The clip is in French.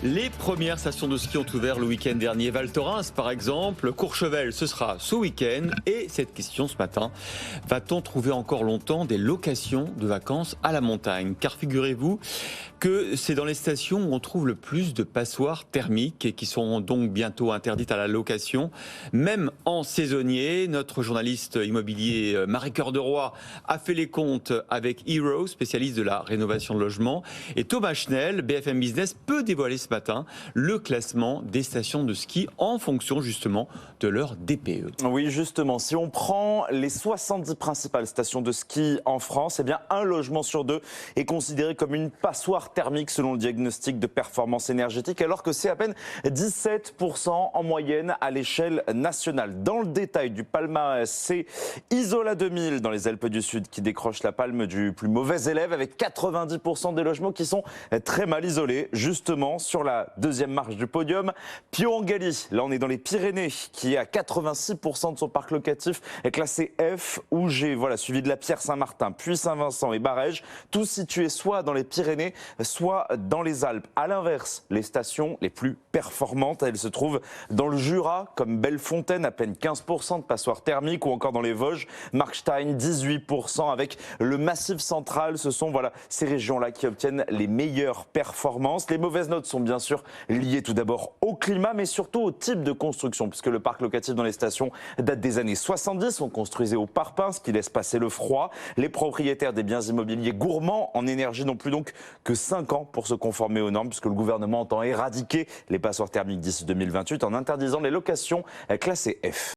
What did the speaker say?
Les premières stations de ski ont ouvert le week-end dernier. Val Thorens, par exemple. Courchevel, ce sera ce week-end. Et cette question ce matin, va-t-on trouver encore longtemps des locations de vacances à la montagne? Car figurez-vous que c'est dans les stations où on trouve le plus de passoires thermiques et qui sont donc bientôt interdites à la location, même en saisonnier. Notre journaliste immobilier Marie-Cœur de Roy a fait les comptes avec Hero, spécialiste de la rénovation de logements. Et Thomas Schnell, BFM Business, peut dévoiler ce matin le classement des stations de ski en fonction justement de leur DPE. Oui, justement, si on prend les 70 principales stations de ski en France, eh bien un logement sur deux est considéré comme une passoire thermique selon le diagnostic de performance énergétique, alors que c'est à peine 17% en moyenne à l'échelle nationale. Dans le détail du palmarès, c'est Isola 2000 dans les Alpes du Sud qui décroche la palme du plus mauvais élève avec 90% des logements qui sont très mal isolés. Justement, sur la deuxième marche du podium, Pyongali, là on est dans les Pyrénées, qui est à 86% de son parc locatif est classé F ou G. Voilà, suivi de la Pierre-Saint-Martin, puis Saint-Vincent et Barèges, tous situés soit dans les Pyrénées, soit dans les Alpes. À l'inverse, les stations les plus performantes, elles se trouvent dans le Jura, comme Bellefontaine, à peine 15% de passoires thermiques, ou encore dans les Vosges, Markstein, 18%, avec le Massif central. Ce sont ces régions-là qui obtiennent les meilleures performances. Les mauvaises notes sont bien sûr liées tout d'abord au climat, mais surtout au type de construction, puisque le parc locatif dans les stations date des années 70. On construisait au parpaing, ce qui laisse passer le froid. Les propriétaires des biens immobiliers gourmands en énergie n'ont plus donc que 5 ans pour se conformer aux normes, puisque le gouvernement entend éradiquer les passoires thermiques d'ici 2028 en interdisant les locations classées F.